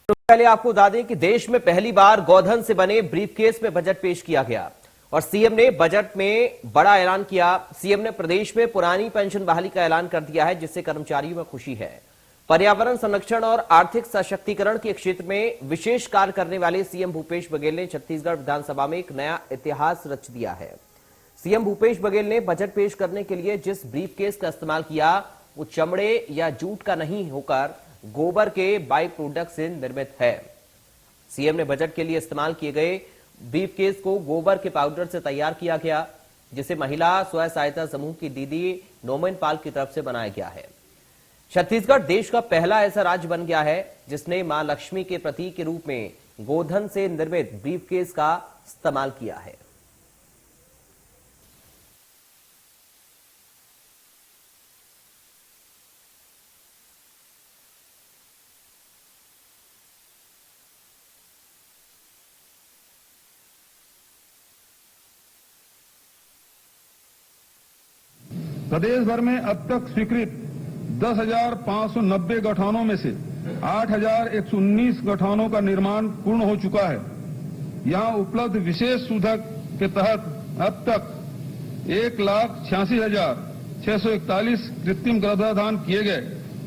पहले आपको बता दें कि देश में पहली बार गोधन से बने ब्रीफकेस में बजट पेश किया गया और सीएम ने बजट में बड़ा ऐलान किया। सीएम ने प्रदेश में पुरानी पेंशन बहाली का ऐलान कर दिया है, जिससे कर्मचारियों में खुशी है। पर्यावरण संरक्षण और आर्थिक सशक्तिकरण के क्षेत्र में विशेष कार्य करने वाले सीएम भूपेश बघेल ने छत्तीसगढ़ विधानसभा में एक नया इतिहास रच दिया है। सीएम भूपेश बघेल ने बजट पेश करने के लिए जिस ब्रीफकेस का इस्तेमाल किया वो चमड़े या जूट का नहीं होकर गोबर के बाई प्रोडक्ट से निर्मित है। सीएम ने बजट के लिए इस्तेमाल किए गए ब्रीफकेस को गोबर के पाउडर से तैयार किया गया, जिसे महिला स्वयं सहायता समूह की दीदी नोमेन पाल की तरफ से बनाया गया है। छत्तीसगढ़ देश का पहला ऐसा राज्य बन गया है जिसने मां लक्ष्मी के प्रतीक के रूप में गोधन से निर्मित ब्रीफकेस का इस्तेमाल किया है। प्रदेश भर में अब तक स्वीकृत 10,590 गठानों में से 8,119 गठानों का निर्माण पूर्ण हो चुका है। यहां उपलब्ध विशेष सुविधा के तहत अब तक 1,86,641 कृत्रिम गर्भाधान किए गए,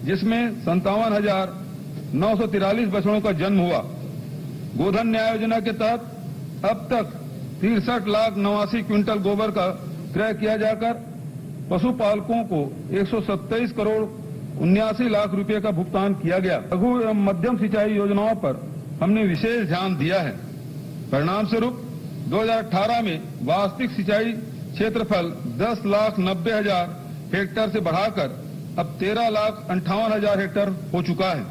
जिसमें 57,943 बछड़ों का जन्म हुआ। गोधन न्याय योजना के तहत अब तक 63,89,000 क्विंटल गोबर का क्रय किया जाकर पशुपालकों को 127 करोड़ 79 लाख रुपए का भुगतान किया गया। लघु एवं मध्यम सिंचाई योजनाओं पर हमने विशेष ध्यान दिया है। परिणाम स्वरूप 2018 में वास्तविक सिंचाई क्षेत्रफल 10,90,000 हेक्टेयर से बढ़ाकर अब 13,58,000 हेक्टेयर हो चुका है।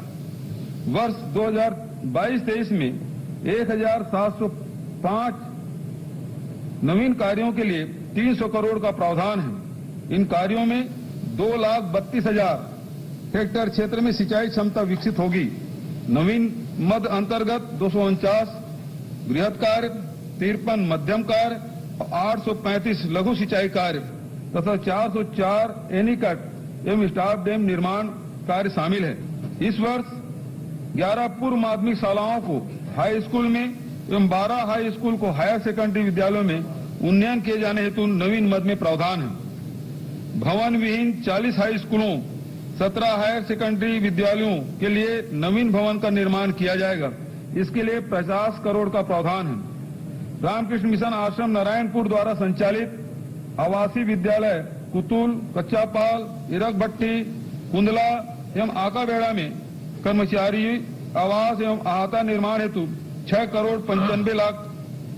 वर्ष 2022-23 में 1,705 नवीन कार्यों के लिए 300 करोड़ का प्रावधान है। इन कार्यों में 2,32,000 हेक्टेयर क्षेत्र में सिंचाई क्षमता विकसित होगी। नवीन मद अंतर्गत 249 बृहद कार्य, 53 मध्यम कार्य, 835 लघु सिंचाई कार्य तथा 404 एनीकट एवं स्टाफ डैम निर्माण कार्य शामिल है। इस वर्ष 11 पूर्व माध्यमिक शालाओं को हाई स्कूल में एवं 12 हाई स्कूल को हायर सेकेंडरी विद्यालयों में उन्नयन किए जाने हेतु नवीन मद में प्रावधान है। भवन विहीन 40 हाई स्कूलों, 17 हायर सेकेंडरी विद्यालयों के लिए नवीन भवन का निर्माण किया जाएगा। इसके लिए 50 करोड़ का प्रावधान है। रामकृष्ण मिशन आश्रम नारायणपुर द्वारा संचालित आवासीय विद्यालय कुतुल, कच्चापाल, इरकभट्टी, कुंदला एवं आकाबेड़ा में कर्मचारी आवास एवं अहाता निर्माण हेतु 6 करोड़ 95 लाख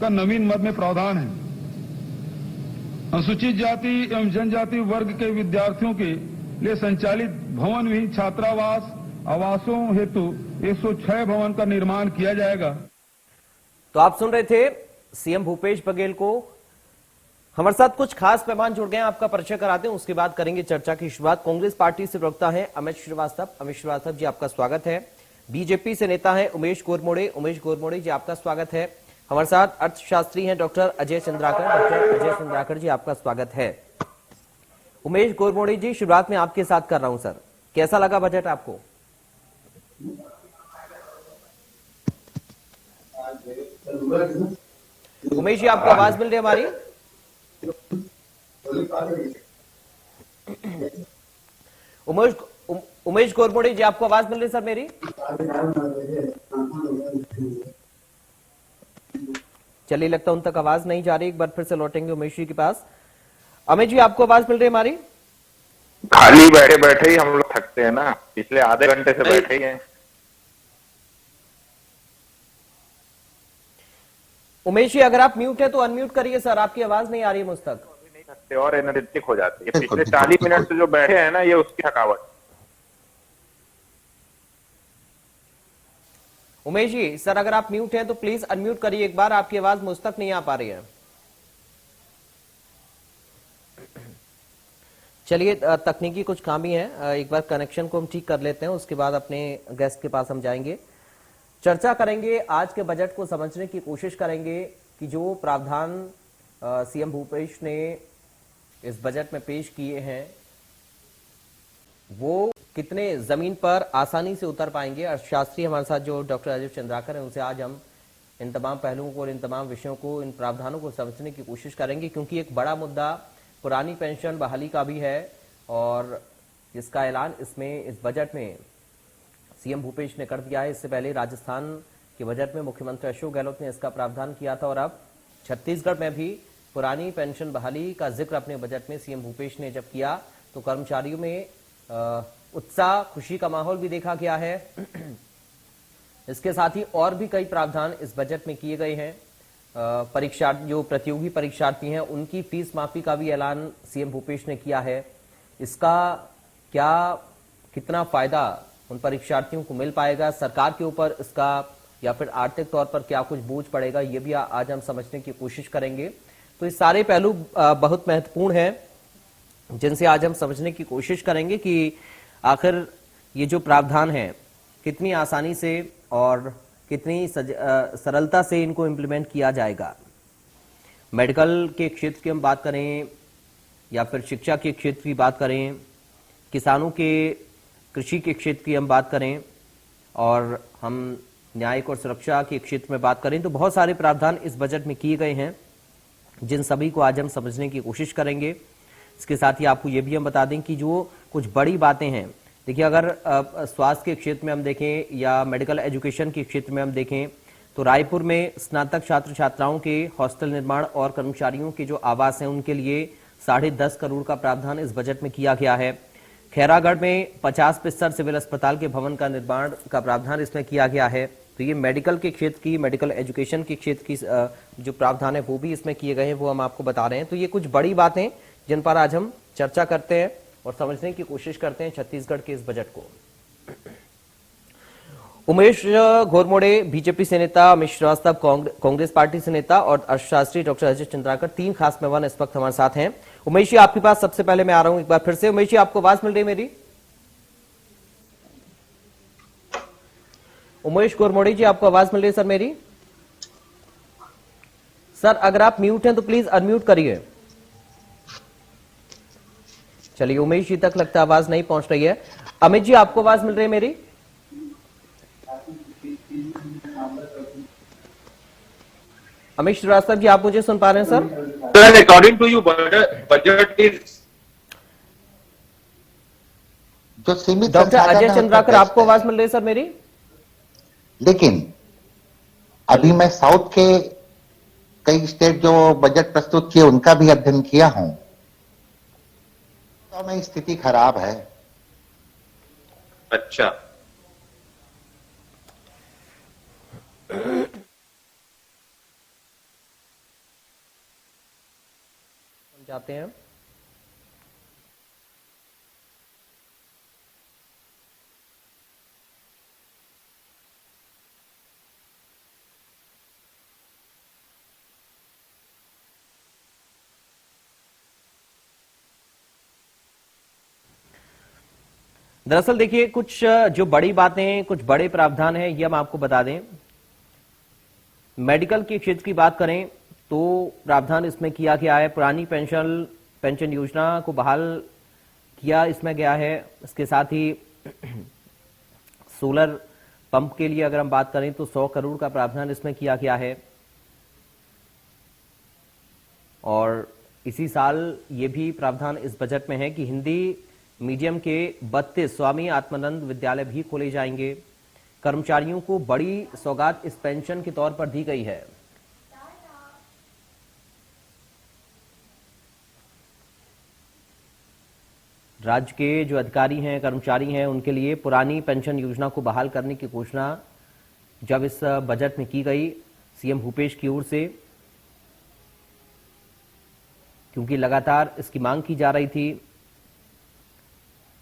का नवीन मद में प्रावधान है। अनुसूचित जाति एवं जनजाति वर्ग के विद्यार्थियों के लिए संचालित भवन विहीन छात्रावास आवासों हेतु 106 भवन का निर्माण किया जाएगा। तो आप सुन रहे थे सीएम भूपेश बघेल को। हमारे साथ कुछ खास मेहमान जुड़ गए हैं, आपका परिचय कराते हैं, उसके बाद करेंगे चर्चा की शुरुआत। कांग्रेस पार्टी से प्रवक्ता है अमित श्रीवास्तव। अमित श्रीवास्तव जी, आपका स्वागत है। बीजेपी से नेता है उमेश गोरमोड़े। उमेश गोरमोड़े जी, आपका स्वागत है। हमारे साथ अर्थशास्त्री हैं डॉक्टर अजय चंद्राकर। डॉक्टर अजय चंद्राकर जी, आपका स्वागत है। उमेश गोरमोड़े जी, शुरुआत में आपके साथ कर रहा हूं सर, कैसा लगा बजट आपको? उमेश जी, आपको आवाज मिल रही है हमारी? उमेश गोरमोड़े जी, आपको आवाज मिल रही है सर मेरी? चलिए, लगता है उन तक आवाज नहीं जा रही। एक बार फिर से लौटेंगे उमेश जी के पास। अमित जी, आपको आवाज मिल रही है हमारी? खाली बैठे बैठे ही हम लोग थकते हैं ना, पिछले आधे घंटे से बैठे ही हैं। उमेश जी, अगर आप म्यूट है तो अनम्यूट करिए सर, आपकी आवाज नहीं आ रही है मुझ तक। नहीं थकते और एनर्जेटिक हो जाते हैं। पिछले 40 मिनट से जो बैठे हैं ना, ये उसकी थकावट। उमेश जी, सर अगर आप म्यूट हैं तो प्लीज अनम्यूट करिए एक बार, आपकी आवाज मुझ तक नहीं आ पा रही है। चलिए, तकनीकी कुछ खामी है, एक बार कनेक्शन को हम ठीक कर लेते हैं, उसके बाद अपने गेस्ट के पास हम जाएंगे, चर्चा करेंगे, आज के बजट को समझने की कोशिश करेंगे कि जो प्रावधान सीएम भूपेश ने इस बजट में पेश किए हैं वो कितने जमीन पर आसानी से उतर पाएंगे। अर्थशास्त्री हमारे साथ जो डॉक्टर राजीव चंद्राकर हैं, उनसे आज हम इन तमाम पहलुओं को और इन तमाम विषयों को, इन प्रावधानों को समझने की कोशिश करेंगे, क्योंकि एक बड़ा मुद्दा पुरानी पेंशन बहाली का भी है और जिसका ऐलान इसमें इस बजट में सीएम भूपेश ने कर दिया है। इससे पहले राजस्थान के बजट में मुख्यमंत्री अशोक गहलोत ने इसका प्रावधान किया था और अब छत्तीसगढ़ में भी पुरानी पेंशन बहाली का जिक्र अपने बजट में सीएम भूपेश ने जब किया तो कर्मचारियों में उत्साह, खुशी का माहौल भी देखा गया है। इसके साथ ही और भी कई प्रावधान इस बजट में किए गए हैं। परीक्षा जो प्रतियोगी परीक्षार्थी हैं उनकी फीस माफी का भी ऐलान सीएम भूपेश ने किया है। इसका क्या कितना फायदा उन परीक्षार्थियों को मिल पाएगा, सरकार के ऊपर इसका या फिर आर्थिक तौर पर क्या कुछ बोझ पड़ेगा, ये भी आज हम समझने की कोशिश करेंगे। तो ये सारे पहलू बहुत महत्वपूर्ण हैं जिनसे आज हम समझने की कोशिश करेंगे कि आखिर ये जो प्रावधान है कितनी आसानी से और कितनी सरलता से इनको इम्प्लीमेंट किया जाएगा। मेडिकल के क्षेत्र की हम बात करें या फिर शिक्षा के क्षेत्र की बात करें, किसानों के कृषि के क्षेत्र की हम बात करें और हम न्यायिक और सुरक्षा के क्षेत्र में बात करें, तो बहुत सारे प्रावधान इस बजट में किए गए हैं जिन सभी को आज हम समझने की कोशिश करेंगे। इसके साथ ही आपको ये भी हम बता दें कि जो कुछ बड़ी बातें हैं, देखिए अगर स्वास्थ्य के क्षेत्र में हम देखें या मेडिकल एजुकेशन के क्षेत्र में हम देखें तो रायपुर में स्नातक छात्र छात्राओं के हॉस्टल निर्माण और कर्मचारियों के जो आवास हैं उनके लिए 10.5 करोड़ का प्रावधान इस बजट में किया गया है। खैरागढ़ में 50 बिस्तर सिविल अस्पताल के भवन का निर्माण का प्रावधान इसमें किया गया है। तो ये मेडिकल के क्षेत्र की, मेडिकल एजुकेशन के क्षेत्र की जो प्रावधान है वो भी इसमें किए गए हैं, वो हम आपको बता रहे हैं। तो ये कुछ बड़ी बातें जिन पर आज हम चर्चा करते हैं और समझने की कोशिश करते हैं छत्तीसगढ़ के इस बजट को। उमेश घोरमोड़े बीजेपी से नेता, अमित श्रीवास्तव कांग्रेस पार्टी से नेता और अर्थशास्त्री डॉक्टर राजीव चंद्राकर, 3 खास मेहमान इस वक्त हमारे साथ हैं। उमेश जी, आपके पास सबसे पहले मैं आ रहा हूं एक बार फिर से। उमेश जी, आपको आवाज मिल रही है मेरी? उमेश घोरमोड़े जी, आपको आवाज मिल रही है सर मेरी? सर अगर आप म्यूट हैं तो प्लीज अनम्यूट करिए। चलिए, उमेश जी तक लगता है आवाज नहीं पहुंच रही है। अमित जी, आपको आवाज मिल रही है मेरी? अमित श्रीवास्तव जी, आप मुझे सुन पा रहे हैं sir? According to you budget is जो सीमित डॉक्टर अजय चंद्राकर, आपको आवाज मिल रही है सर मेरी? लेकिन अभी मैं साउथ के कई स्टेट जो बजट प्रस्तुत किए उनका भी अध्ययन किया हूं, तो में स्थिति खराब है। अच्छा, जाते हैं। दरअसल देखिए, कुछ जो बड़ी बातें, कुछ बड़े प्रावधान हैं, ये हम आपको बता दें। मेडिकल के क्षेत्र की बात करें तो प्रावधान इसमें किया गया है, पुरानी पेंशन योजना को बहाल किया इसमें गया है। इसके साथ ही सोलर पंप के लिए अगर हम बात करें तो 100 करोड़ का प्रावधान इसमें किया गया है। और इसी साल ये भी प्रावधान इस बजट में है कि हिंदी मीडियम के 32 स्वामी आत्मानंद विद्यालय भी खोले जाएंगे। कर्मचारियों को बड़ी सौगात इस पेंशन के तौर पर दी गई है। राज्य के जो अधिकारी हैं, कर्मचारी हैं, उनके लिए पुरानी पेंशन योजना को बहाल करने की घोषणा जब इस बजट में की गई सीएम भूपेश की ओर से, क्योंकि लगातार इसकी मांग की जा रही थी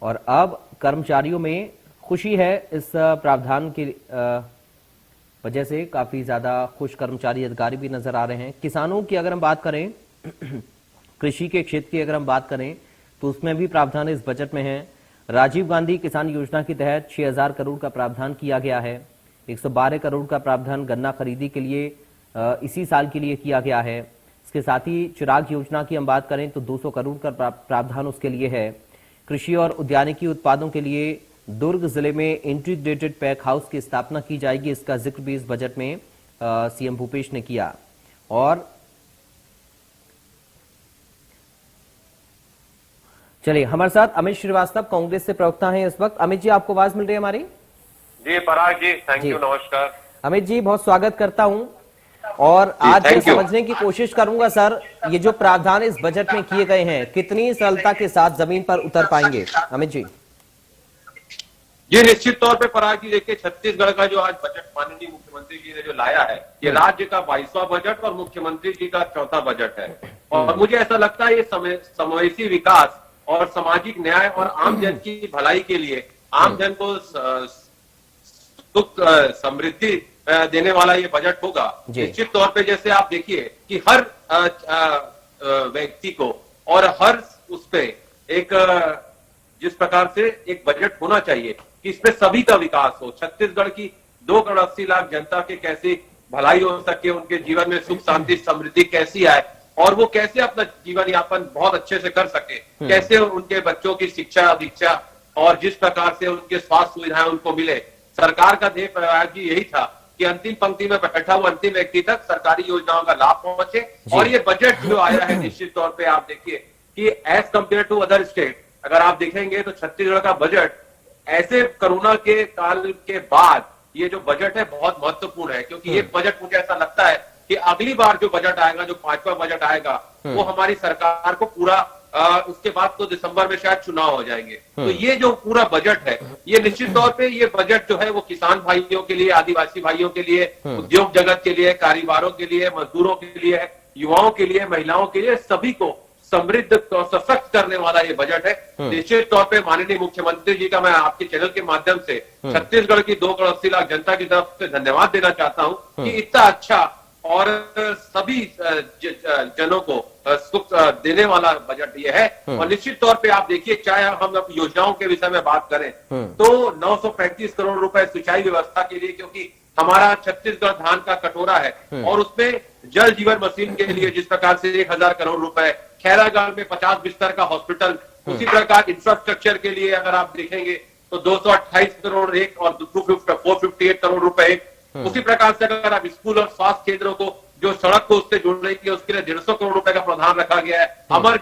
और अब कर्मचारियों में खुशी है इस प्रावधान की वजह से। काफी ज्यादा खुश कर्मचारी, अधिकारी भी नजर आ रहे हैं। किसानों की अगर हम बात करें, कृषि के क्षेत्र की अगर हम बात करें तो उसमें भी प्रावधान इस बजट में है। राजीव गांधी किसान योजना के तहत 6000 करोड़ का प्रावधान किया गया है। 112 करोड़ का प्रावधान गन्ना खरीदी के लिए इसी साल के लिए किया गया है। इसके साथ ही चिराग योजना की हम बात करें तो 200 करोड़ का प्रावधान उसके लिए है। कृषि और उद्यानिकी उत्पादों के लिए दुर्ग जिले में इंटीग्रेटेड पैक हाउस की स्थापना की जाएगी। इसका जिक्र भी इस बजट में सीएम भूपेश ने किया। और चलिए, हमारे साथ अमित श्रीवास्तव कांग्रेस से प्रवक्ता हैं इस वक्त। अमित जी, आपको आवाज मिल रही है हमारी? जी पराग जी, थैंक जी। यू, नमस्कार। अमित जी, बहुत स्वागत करता हूं और आज मैं समझने की कोशिश करूंगा सर, ये जो प्रावधान इस बजट में किए गए हैं कितनी सरलता के साथ जमीन पर उतर पाएंगे? अमित जी। ये निश्चित तौर पे पराग जी, देखिए छत्तीसगढ़ का जो आज बजट माननीय मुख्यमंत्री जी ने जो लाया है, ये राज्य का 22वां बजट और मुख्यमंत्री जी का 4था बजट है। और मुझे ऐसा लगता है ये समावेशी विकास और सामाजिक न्याय और आम जन की भलाई के लिए, आम जन को सुख समृद्धि देने वाला ये बजट होगा। निश्चित तौर पे जैसे आप देखिए कि हर व्यक्ति को और हर उस पे एक जिस प्रकार से एक बजट होना चाहिए कि इसमें सभी का विकास हो, छत्तीसगढ़ की 2 करोड़ 80 लाख जनता के कैसे भलाई हो सके, उनके जीवन में सुख शांति समृद्धि कैसी आए और वो कैसे अपना जीवन यापन बहुत अच्छे से कर सके, कैसे उनके बच्चों की शिक्षा दीक्षा और जिस प्रकार से उनके स्वास्थ्य सुविधाएं उनको मिले। सरकार का ध्येय प्रयास जी यही था कि अंतिम पंक्ति में बैठा हुआ अंतिम व्यक्ति तक सरकारी योजनाओं का लाभ पहुंचे। और ये बजट जो आया है, निश्चित तौर पे आप देखिए कि as compare to other state, अगर आप देखेंगे तो छत्तीसगढ़ का बजट ऐसे कोरोना के काल के बाद ये जो बजट है बहुत महत्वपूर्ण है, क्योंकि ये बजट मुझे ऐसा लगता है कि अगली बार जो बजट आएगा, जो 5वां बजट आएगा, वो हमारी सरकार को पूरा उसके बाद तो दिसंबर में शायद चुनाव हो जाएंगे। तो ये जो पूरा बजट है, ये निश्चित तौर पे ये बजट जो है वो किसान भाइयों के लिए, आदिवासी भाइयों के लिए, उद्योग जगत के लिए, कारीगरों के लिए, मजदूरों के लिए, युवाओं के लिए, महिलाओं के लिए, सभी को समृद्ध और सशक्त करने वाला ये बजट है। निश्चित तौर पे माननीय मुख्यमंत्री जी का मैं आपके चैनल के माध्यम से छत्तीसगढ़ की 2 करोड़ 80 लाख जनता की तरफ से धन्यवाद देना चाहता हूं कि इतना अच्छा और सभी जनों को सुख देने वाला बजट ये है। और निश्चित तौर पे आप देखिए, चाहे हम योजनाओं के विषय में बात करें तो 935 करोड़ रुपए सिंचाई व्यवस्था के लिए, क्योंकि हमारा छत्तीसगढ़ धान का कटोरा है और उसमें जल जीवन मिशन के लिए जिस प्रकार से 1000 करोड़ रुपए, खैरागढ़ में 50 बिस्तर का हॉस्पिटल, उसी प्रकार इंफ्रास्ट्रक्चर के लिए अगर आप देखेंगे तो 228 करोड़ एक और 458 करोड़ रुपए एक। उसी प्रकार से अगर आप स्कूल और स्वास्थ्य केंद्रों को जो सड़क को उससे जोड़ रही है उसके लिए 150 करोड़ रुपए का प्रावधान रखा गया है। अमर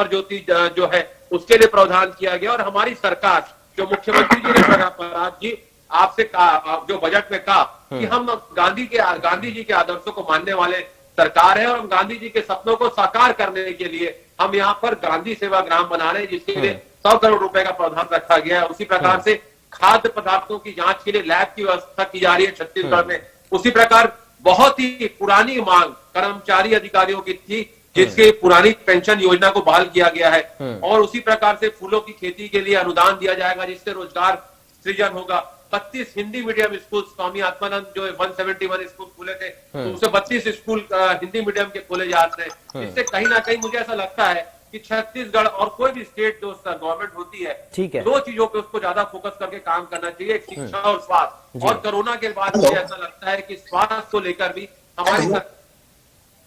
ज्योति जो है उसके लिए प्रावधान किया गया। और हमारी सरकार जो मुख्यमंत्री जी ने पराग जी आपसे कहा, जो बजट में कहा कि हम गांधी जी के आदर्शों को मानने वाले सरकार है और हम गांधी जी के सपनों को साकार करने के लिए हम यहाँ पर गांधी सेवा ग्राम बना रहे हैं, जिसके लिए 100 करोड़ रुपए का प्रावधान रखा गया है। उसी प्रकार से खाद्य पदार्थों की जांच के लिए लैब की व्यवस्था की जा रही है छत्तीसगढ़ में। उसी प्रकार बहुत ही पुरानी मांग कर्मचारी अधिकारियों की थी, जिसके पुरानी पेंशन योजना को बहाल किया गया है। और उसी प्रकार से फूलों की खेती के लिए अनुदान दिया जाएगा, जिससे रोजगार सृजन होगा। 32 हिंदी मीडियम स्कूल, स्वामी आत्मानंद जो 171 स्कूल खुले थे, तो उससे 32 स्कूल हिंदी मीडियम के खोले जा रहे हैं। इससे कहीं ना कहीं मुझे ऐसा लगता है कि छत्तीसगढ़ और कोई भी स्टेट जो गवर्नमेंट होती है, ठीक है, 2 चीजों पे उसको ज्यादा फोकस करके काम करना चाहिए, एक शिक्षा और स्वास्थ्य। और कोरोना के बाद मुझे ऐसा लगता है कि स्वास्थ्य को लेकर भी हमारी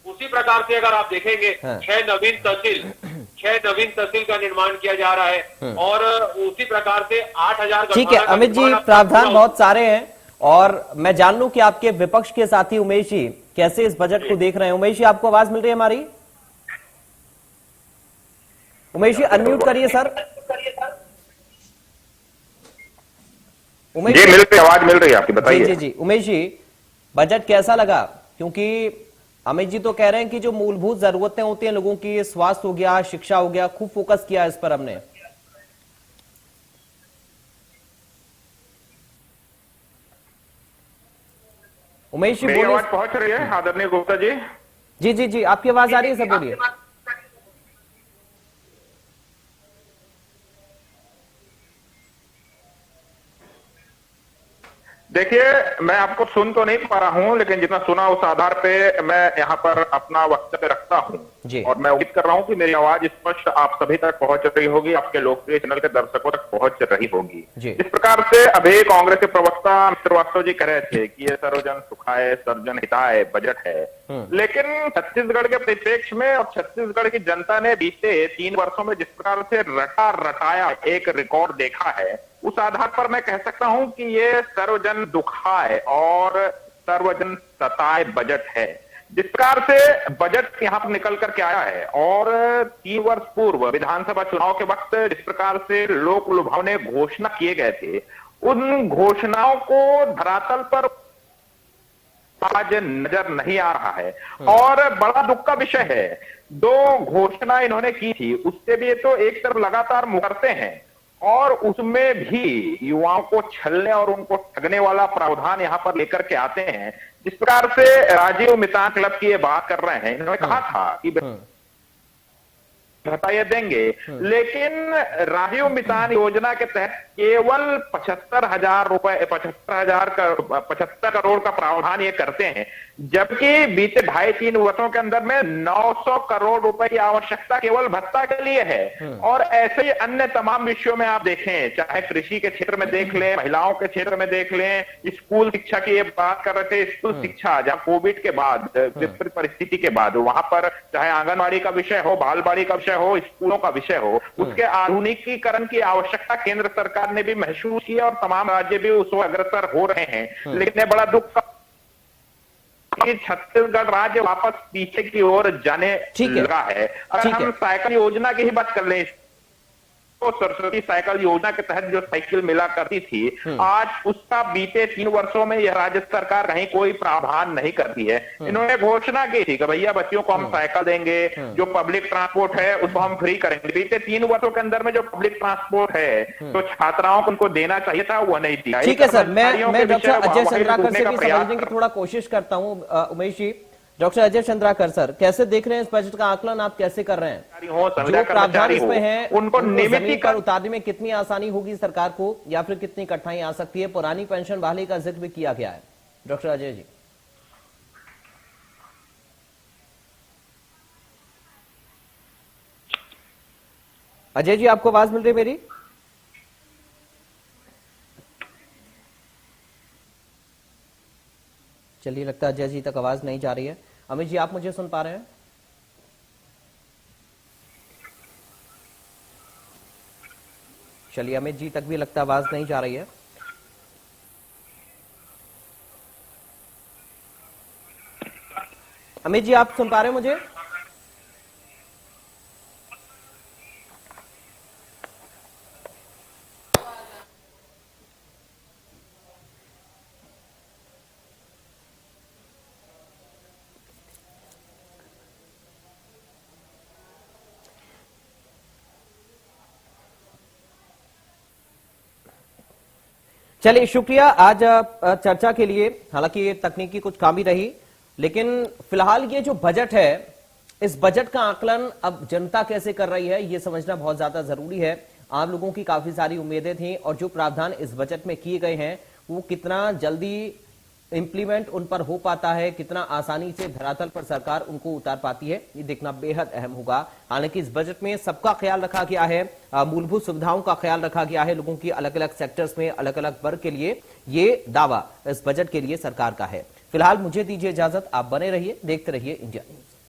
उसी प्रकार से अगर आप देखेंगे 6 नवीन तहसील का निर्माण किया जा रहा है और उसी प्रकार से 8000। ठीक है अमित जी, प्रावधान बहुत सारे हैं और मैं जान लूं कि आपके विपक्ष के साथी उमेश जी कैसे इस बजट को देख रहे हैं। उमेश जी, आपको आवाज मिल रही है हमारी? उमेश जी अनम्यूट करिए सर। उमेश जी आवाज मिल रही है आपकी, बताइए। जी उमेश जी, बजट कैसा लगा? क्योंकि अमित जी तो कह रहे हैं कि जो मूलभूत जरूरतें होती हैं लोगों की, स्वास्थ्य हो गया, शिक्षा हो गया, खूब फोकस किया इस पर हमने। उमेश जी बोलिए। आवाज पहुंच रही है आदरणीय गुप्ता जी? जी आपकी आवाज आ रही है सर, बोलिए। देखिए, मैं आपको सुन तो नहीं पा रहा हूं, लेकिन जितना सुना उस आधार पे मैं यहाँ पर अपना वक्तव्य रखता प्रवक्ता हूँ जी। और मैं उम्मीद कर रहा हूँ कि मेरी आवाज स्पष्ट आप सभी तक पहुंच रही होगी, आपके लोकप्रिय चैनल के दर्शकों तक पहुंच रही होगी। जी। इस प्रकार से अभी कांग्रेस के प्रवक्ता श्रीवास्तव जी कह रहे थे कि ये सर्वजन सुखाय सर्वजन हिताय बजट है, लेकिन छत्तीसगढ़ के परिप्रेक्ष्य में और छत्तीसगढ़ की जनता ने बीते 3 वर्षों में जिस प्रकार से रटा रटाया एक रिकॉर्ड देखा है, उस आधार पर मैं कह सकता हूं कि ये सर्वजन दुखाय और सर्वजन सताय बजट है। जिस प्रकार से बजट यहां पर निकल करके आया है और 3 वर्ष पूर्व विधानसभा चुनाव के वक्त जिस प्रकार से लोक लुभावने घोषणा किए गए थे, उन घोषणाओं को धरातल पर आज नजर नहीं आ रहा है और बड़ा दुख का विषय है। 2 घोषणा इन्होंने की थी, उससे भी ये तो एक तरफ लगातार मुकरते हैं और उसमें भी युवाओं को छलने और उनको ठगने वाला प्रावधान यहां पर लेकर के आते हैं। जिस प्रकार से राजीव मितान क्लब की ये बात कर रहे हैं, इन्होंने कहा था कि भत्ता देंगे, लेकिन राजीव मितान योजना के तहत केवल 75,000 करोड़ का प्रावधान ये करते हैं, जबकि बीते 2.5-3 वर्षों के अंदर में 900 करोड़ रुपए की आवश्यकता केवल भत्ता के लिए है। और ऐसे ही अन्य तमाम विषयों में आप देखें, चाहे कृषि के क्षेत्र में देख लें, महिलाओं के क्षेत्र में देख लें, स्कूल शिक्षा की ये बात कर रहे थे, स्कूल शिक्षा जहां कोविड के बाद विपरीत परिस्थिति के बाद वहां पर चाहे आंगनबाड़ी का विषय हो, बालवाड़ी का विषय हो, स्कूलों का विषय हो, उसके आधुनिकीकरण की आवश्यकता केंद्र सरकार ने भी महसूस की और तमाम राज्य भी उस ओर अग्रसर हो रहे हैं। लेकिन ये बड़ा दुख का कि छत्तीसगढ़ राज्य वापस पीछे की ओर जाने लगा है। अगर हम साइकिल योजना की ही बात कर लें, तो सरस्वती साइकिल योजना के तहत जो साइकिल मिला करती थी, आज उसका बीते 3 वर्षों में यह राज्य सरकार कहीं कोई प्रावधान नहीं करती है। इन्होंने घोषणा की थी कि भैया बच्चियों को हम साइकिल देंगे, जो पब्लिक ट्रांसपोर्ट है उसको हम फ्री करेंगे। बीते 3 वर्षों के अंदर में जो पब्लिक ट्रांसपोर्ट है तो छात्राओं को उनको देना चाहिए था, वो नहीं दिया। ठीक है सर, मैं डॉक्टर अजय चंद्राकर से भी समझने की थोड़ा कोशिश करता हूँ। उमेश जी, डॉक्टर अजय चंद्राकर सर, कैसे देख रहे हैं इस बजट का आकलन, आप कैसे कर रहे हैं? जो प्रावधान इसमें है उनको जमीन पर उतारने में कितनी आसानी होगी सरकार को, या फिर कितनी कठिनाई आ सकती है? पुरानी पेंशन बहाली का जिक्र भी किया गया है। डॉक्टर अजय जी। अजय जी, आपको आवाज मिल रही है मेरी? चलिए, लगता है अजय जी तक आवाज नहीं जा रही है। अमित जी, आप मुझे सुन पा रहे हैं? चलिए, अमित जी तक भी लगता है आवाज नहीं जा रही है। अमित जी, आप सुन पा रहे हैं मुझे? चलिए, शुक्रिया आज चर्चा के लिए। हालांकि ये तकनीकी कुछ खामी रही, लेकिन फिलहाल ये जो बजट है, इस बजट का आकलन अब जनता कैसे कर रही है ये समझना बहुत ज्यादा जरूरी है। आम लोगों की काफी सारी उम्मीदें थी और जो प्रावधान इस बजट में किए गए हैं वो कितना जल्दी इंप्लीमेंट उन पर हो पाता है, कितना आसानी से धरातल पर सरकार उनको उतार पाती है, ये देखना बेहद अहम होगा। हालांकि इस बजट में सबका ख्याल रखा गया है, मूलभूत सुविधाओं का ख्याल रखा गया है, लोगों की अलग अलग सेक्टर्स में अलग अलग वर्ग के लिए ये दावा इस बजट के लिए सरकार का है। फिलहाल मुझे दीजिए इजाजत, आप बने रहिए, देखते रहिए इंडिया न्यूज।